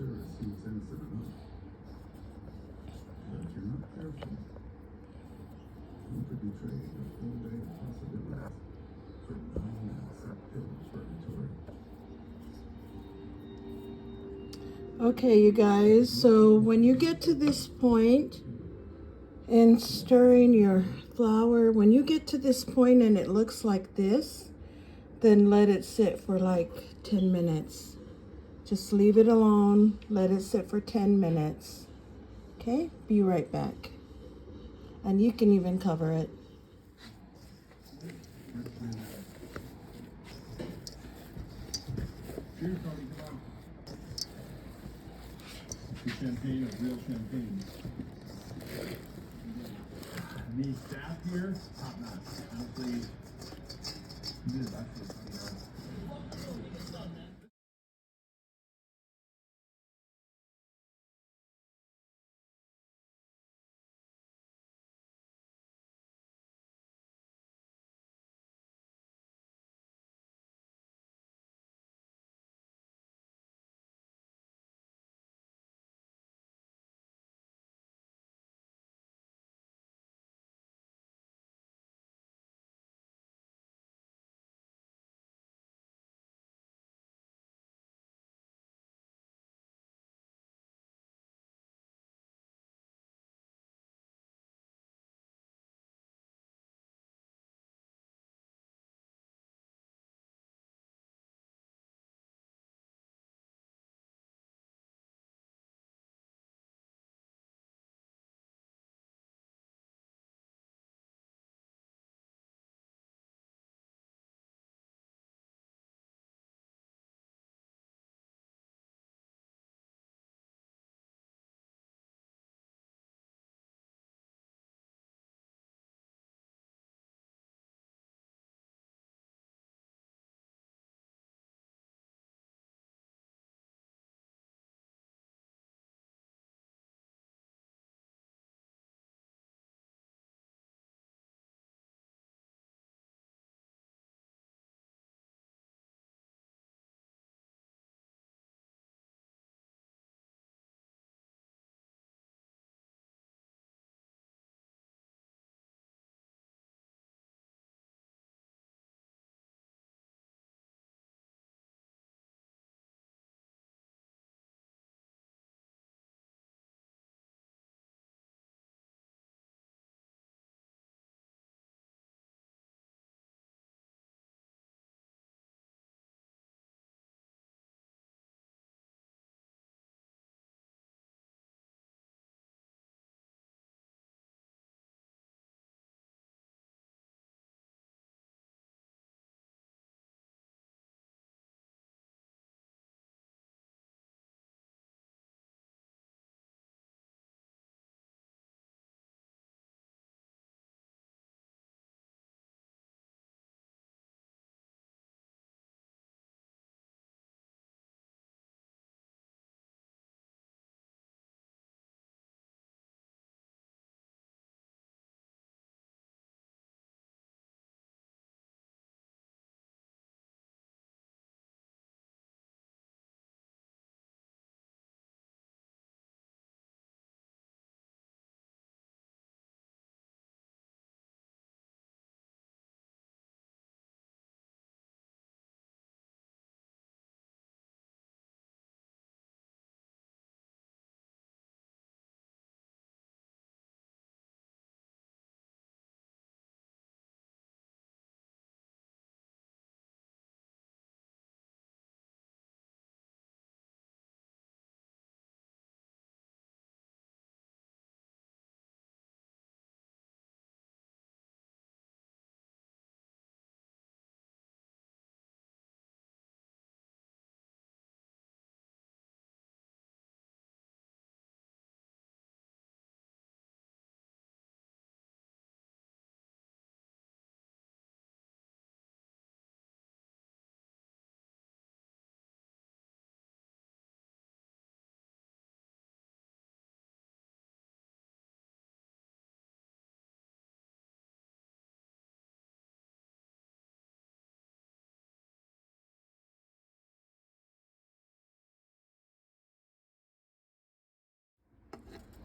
sure it seems innocent enough. But if you're not careful, you could betray the full day of possibilities for non-acceptable purgatory. Okay, you guys, so when you get to this point in stirring your flour, when you get to this point and it looks like this, then let it sit for like 10 minutes. Just leave it alone, let it sit for 10 minutes. Okay, be right back. And you can even cover it. Cheers, Tony, come on. It's champagne or real champagne. The staff here, top notch. Honestly, you did the best.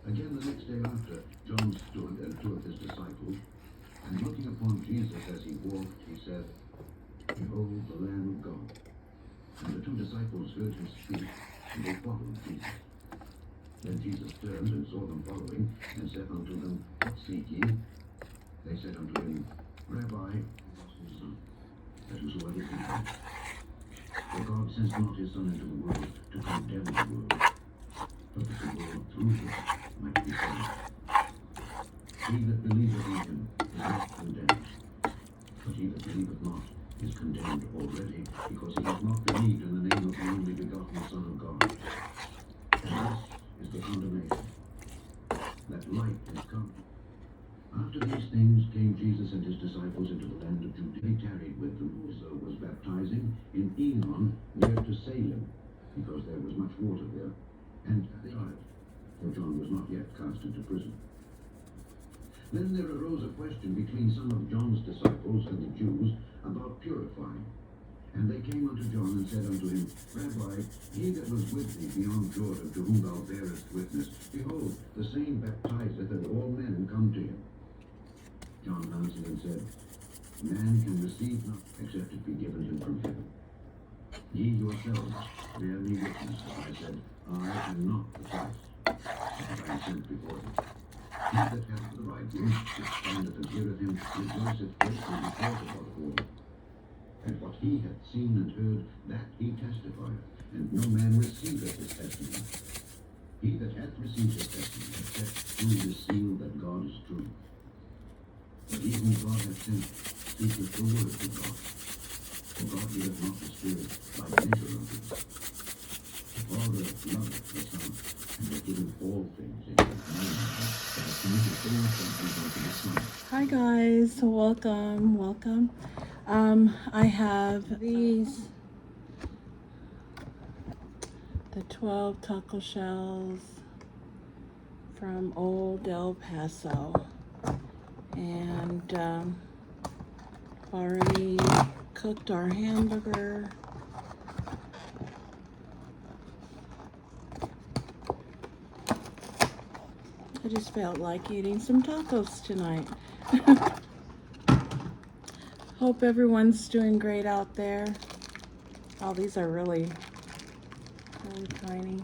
Again, the next day after, John stood and two of his disciples, and looking upon Jesus as he walked, he said, Behold the Lamb of God. And the two disciples heard him speak, and they followed Jesus. Then Jesus turned and saw them following, and said unto them, What seek ye? They said unto him, Rabbi, that whosoever believeth. For God sent not his Son into the world to condemn the world, but that the world through him might be saved. He that believeth on him is not condemned, but he that believeth not is condemned already, because he hath not believed in the name of the only begotten Son of God. And this is the condemnation, that light is come. After these things came Jesus and his disciples into the land of Judea. He tarried with them, also was baptizing in Enon near to Salem, because there was much water there, and they died, for John was not yet cast into prison. Then there arose a question between some of John's disciples and the Jews about purifying. And they came unto John and said unto him, Rabbi, he that was with thee beyond Jordan, to whom thou bearest witness, behold, the same baptizeth, and all men come to him. John answered and said, Man can receive nothing except it be given him from heaven. Ye yourselves bear me witness, as I said, I am not the Christ, but I am sent before him. He that hath the bridegroom, which standeth and heareth him, rejoiceth greatly because of all. And what he hath seen and heard, that he testifieth, and no man receiveth his testimony. He that hath received his testimony accepts through his seal that God is true. But he whom God hath sent speaketh the word of God. For God giveth not the Spirit by measure unto him. The Father loveth the Son, and hath given all things into his hand, and hath committed all things unto the Son. Hi guys, welcome. I have these, the 12 taco shells from Old El Paso, and already cooked our hamburger. I just felt like eating some tacos tonight. Hope everyone's doing great out there. Oh, these are really tiny.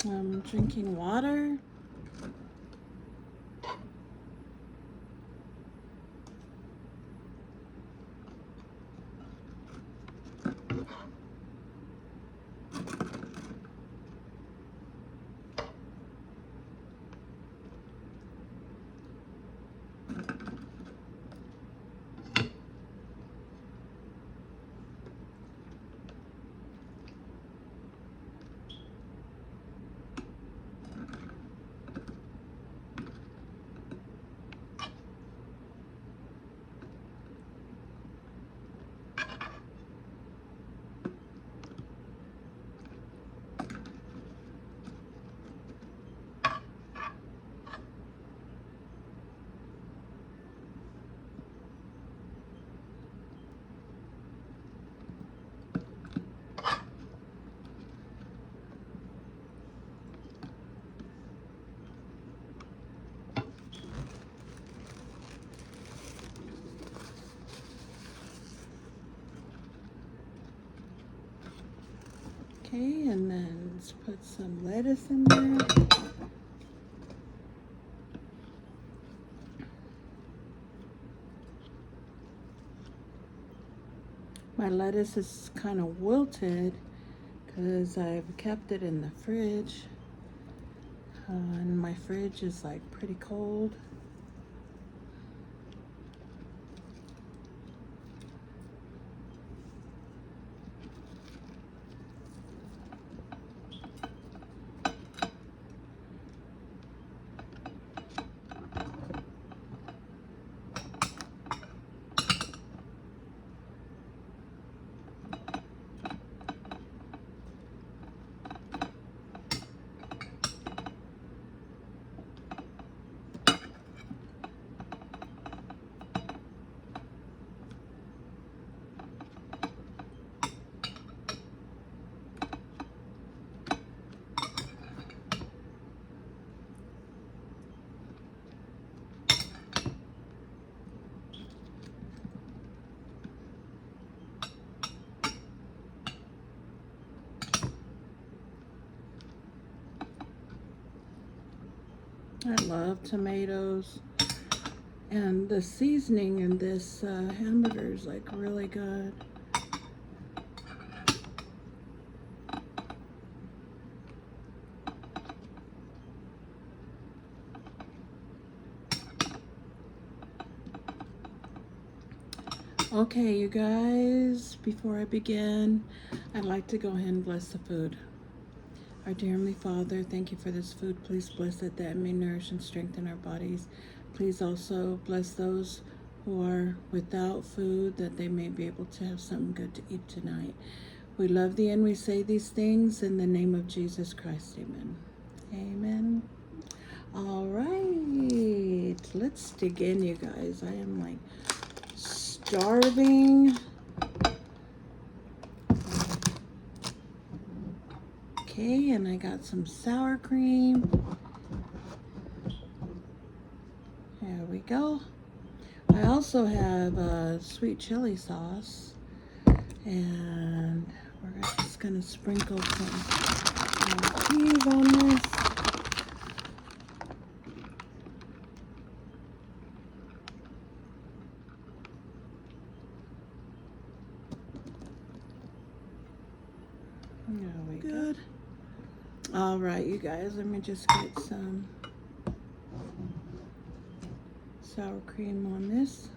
I'm drinking water. Okay, and then let's put some lettuce in there. My lettuce is kind of wilted because I've kept it in the fridge. And my fridge is like pretty cold. I love tomatoes. And the seasoning in this hamburger is like really good. Okay, you guys, before I begin, I'd like to go ahead and bless the food. Our dear Heavenly Father, thank you for this food. Please bless it that it may nourish and strengthen our bodies. Please also bless those who are without food, that they may be able to have something good to eat tonight. We love thee and we say these things in the name of Jesus Christ. Amen. Amen. All right, let's dig in, you guys. I am like starving. Okay, and I got some sour cream. There we go. I also have sweet chili sauce, and we're just gonna sprinkle some cheese on this. There we go. All right, you guys, let me just get some sour cream on this.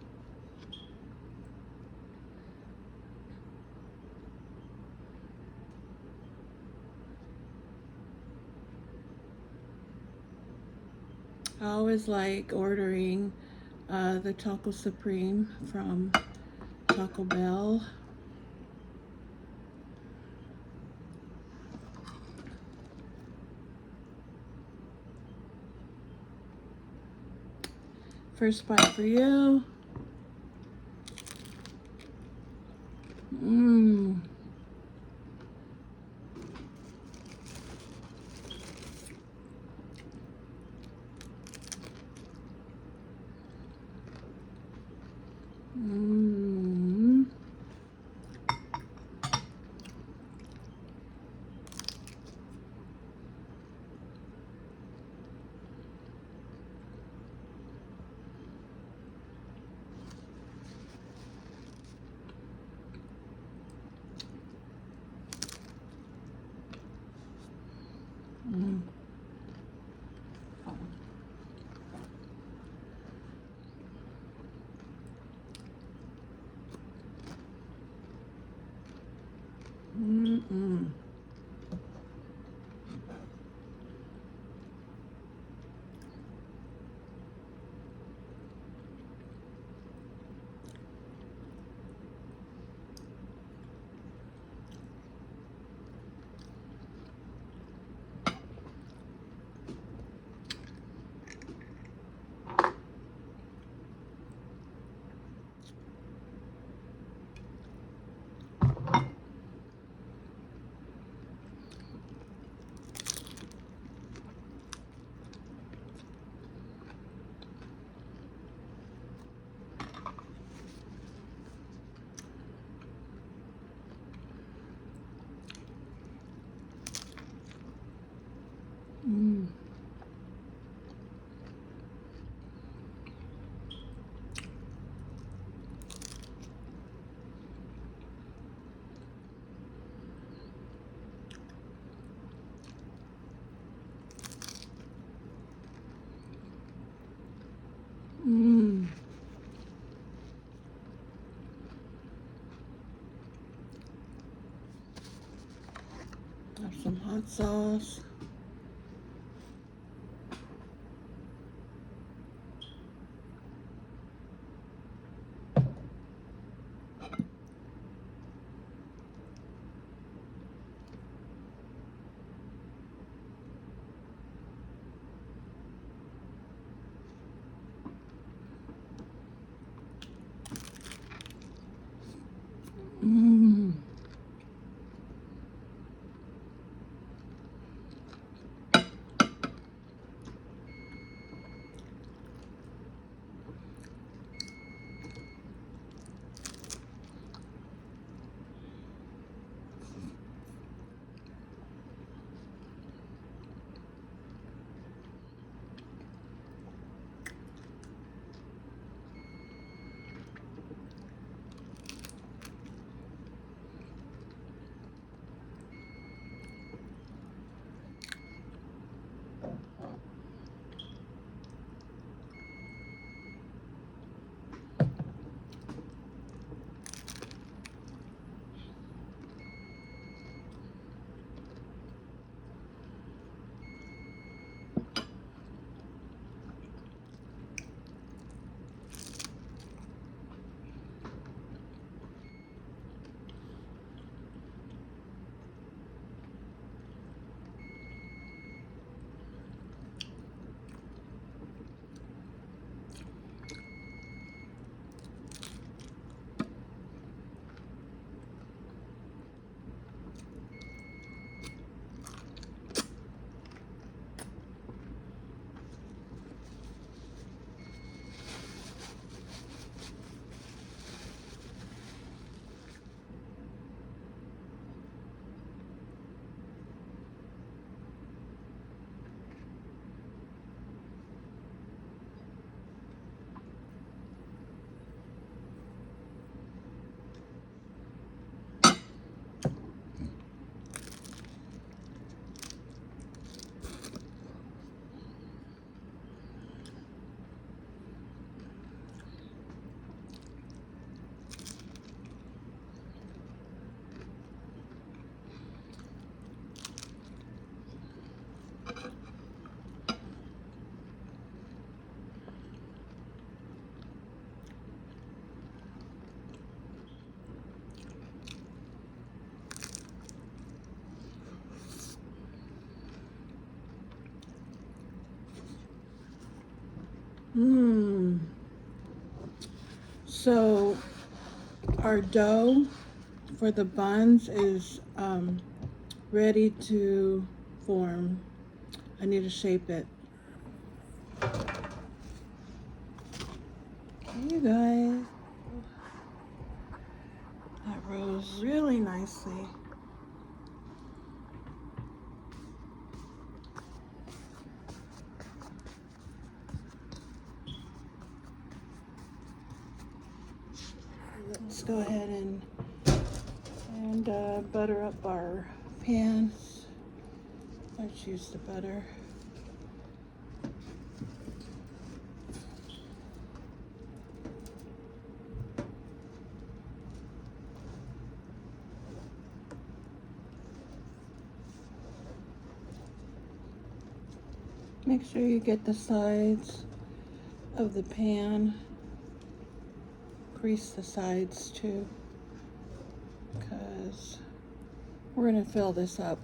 I always like ordering the Taco Supreme from Taco Bell. First bite for you. Mmm. Mmm. Mm. Mm-mm. hot sauce. Mmm. Mmm. So our dough for the buns is ready to form. I need to shape it. Okay, you guys. That rose really nicely. Let's go ahead and butter up our pan. Let's use the butter. Make sure you get the sides of the pan. Grease the sides too, because we're going to fill this up.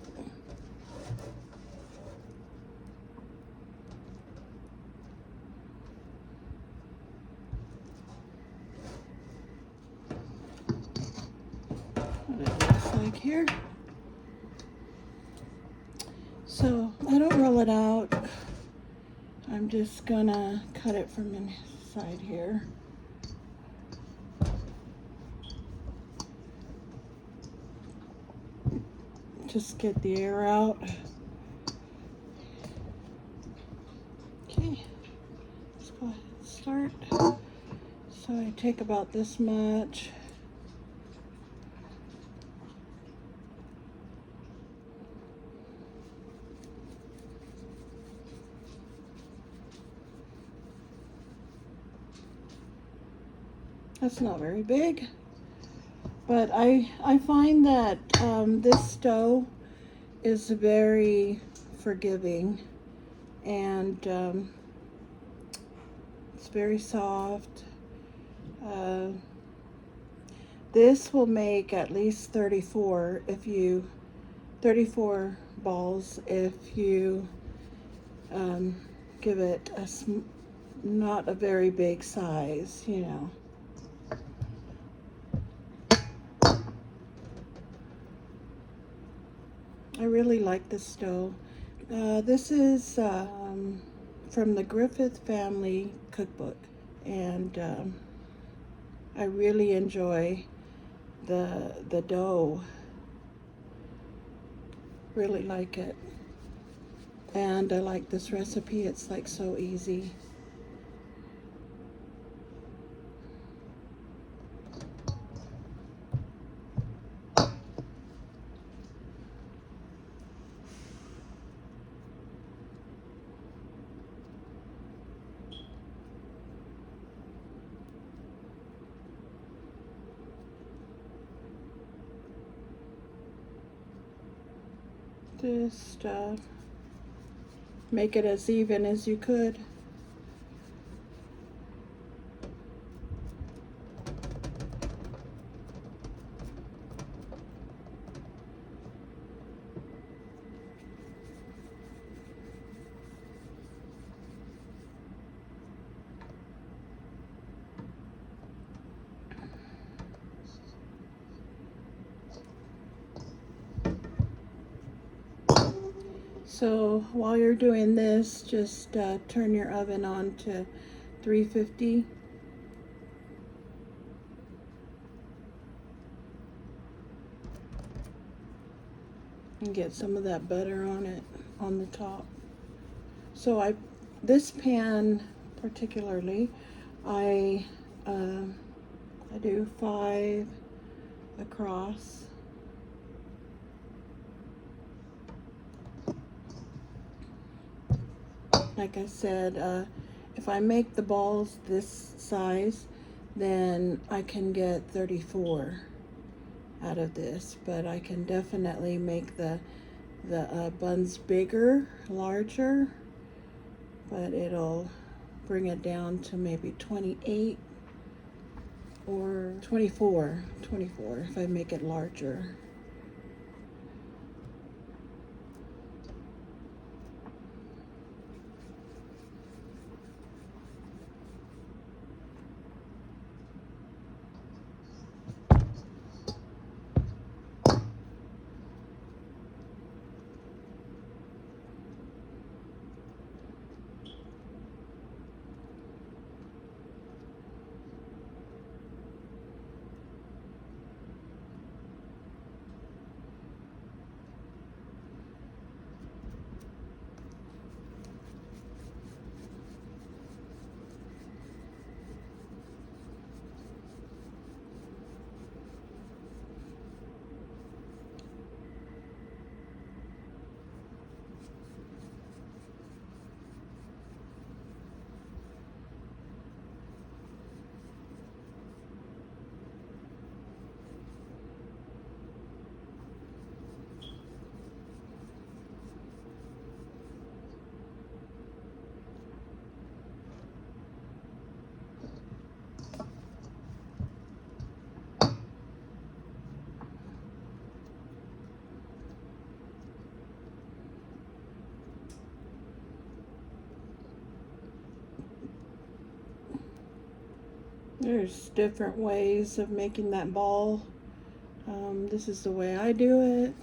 What it looks like here. So I don't roll it out. I'm just gonna cut it from inside here. Just get the air out. Okay, let's go ahead and start. So I take about this much. That's not very big, but I find that this dough is very forgiving, and it's very soft. This will make at least 34 34 balls if you give it not a very big size, you know. I really like this stove. This is from the Griffith family cookbook, and I really enjoy the dough. Really like it, and I like this recipe. It's like so easy. Just make it as even as you could. So while you're doing this, just turn your oven on to 350. And get some of that butter on it, on the top. So this pan particularly, I do 5 across. Like I said, if I make the balls this size, then I can get 34 out of this, but I can definitely make the buns bigger, larger, but it'll bring it down to maybe 28 or 24 if I make it larger. There's different ways of making that ball. This is the way I do it.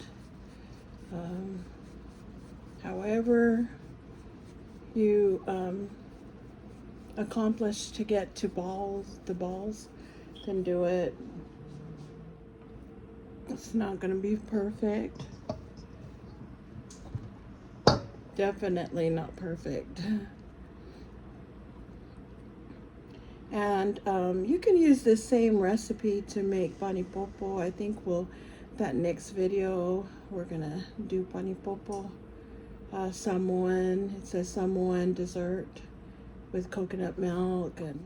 However you accomplish to get to the balls, then do it. It's not going to be perfect. Definitely not perfect. And you can use this same recipe to make panipopo. I think that next video we're gonna do panipopo. Samoan, it's a Samoan dessert with coconut milk and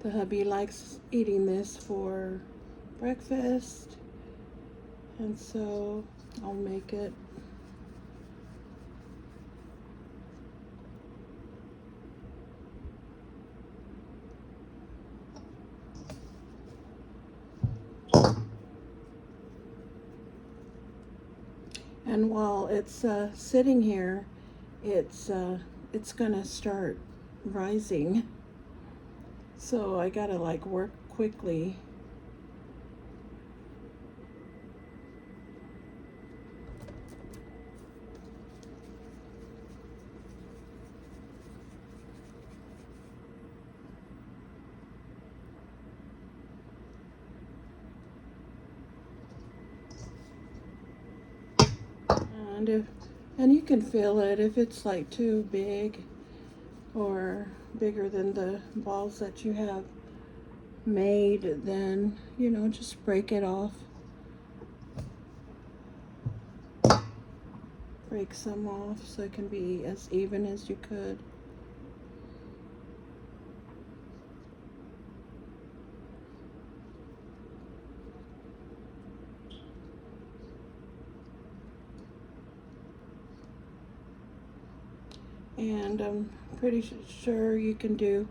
The hubby likes eating this for breakfast, and so I'll make it. And while it's sitting here, it's gonna start rising. So I gotta like work quickly. And you can feel it if it's like too big or bigger than the balls that you have made, then you know, just break it off. Break some off so it can be as even as you could. And I'm pretty sure you can do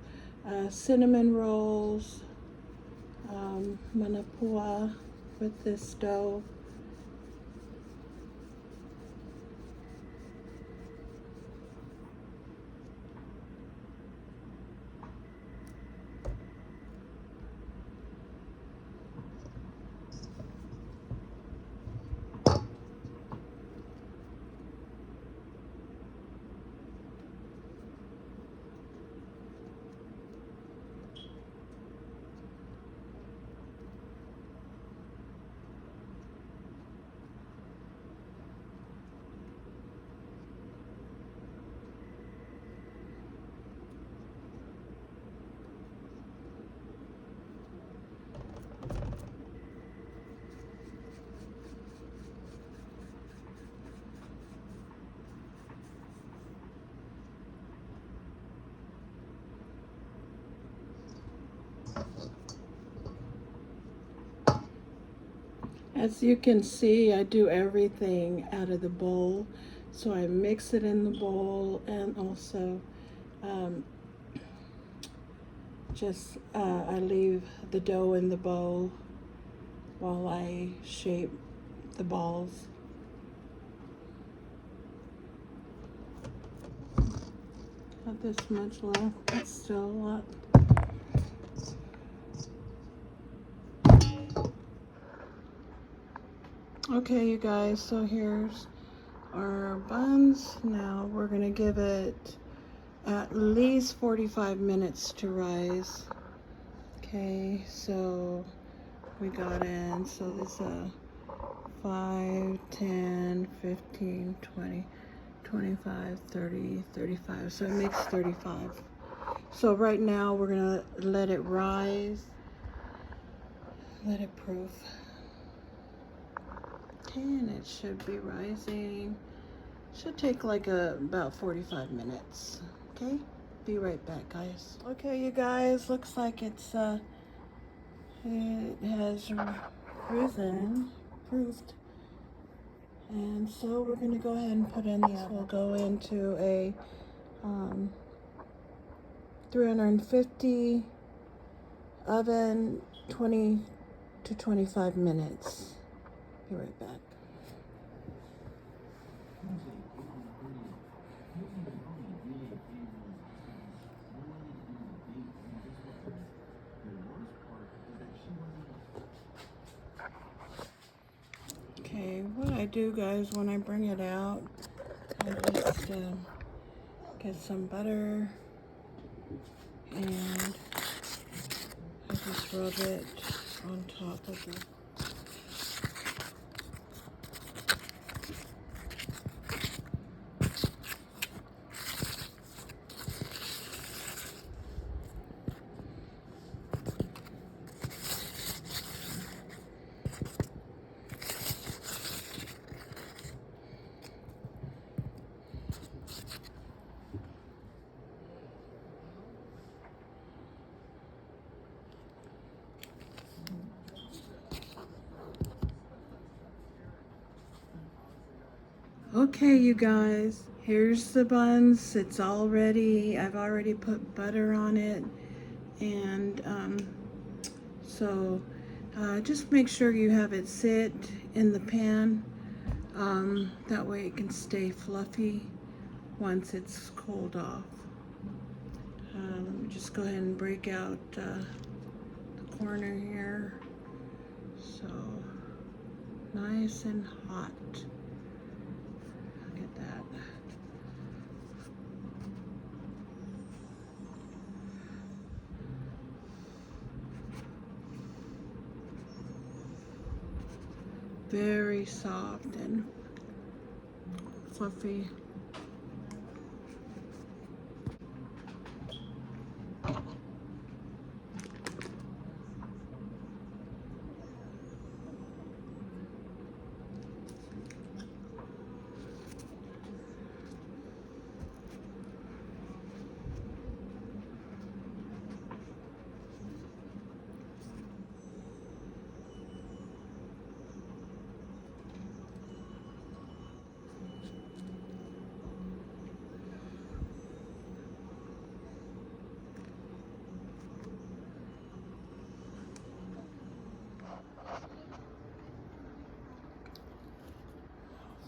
cinnamon rolls, manapua with this dough. As you can see, I do everything out of the bowl. So I mix it in the bowl, and also I leave the dough in the bowl while I shape the balls. Not this much left, but still a lot. Okay, you guys, so here's our buns. Now we're gonna give it at least 45 minutes to rise. Okay, so we got in, so this 5, 10, 15, 20, 25, 30, 35. So it makes 35. So right now we're gonna let it rise, let it proof. Okay, and it should be rising. Should take like about 45 minutes. Okay, be right back, guys. Okay, you guys, looks like it has risen, proofed. And so we're gonna go ahead and put in this. We'll go into a 350 oven, 20 to 25 minutes. Be right back. Okay, what I do, guys, when I bring it out, I just get some butter and I just rub it on top of the Okay, you guys, here's the buns. It's all ready. I've already put butter on it. And so just make sure you have it sit in the pan. That way it can stay fluffy once it's cooled off. Let me just go ahead and break out the corner here. So nice and hot. Look at that. Very soft and fluffy.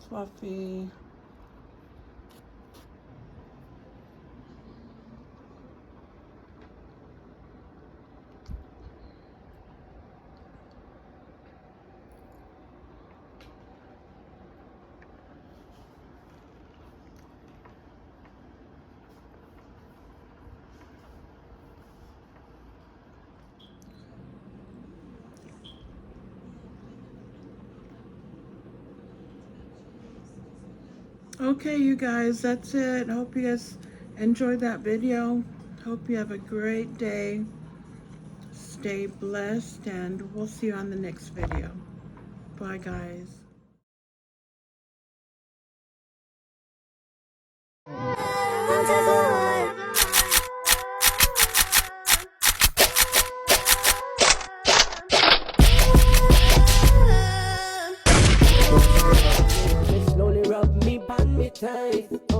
Fluffy. Okay, you guys, that's it. Hope you guys enjoyed that video. Hope you have a great day. Stay blessed, and we'll see you on the next video. Bye, guys. Slowly rub me on me tight.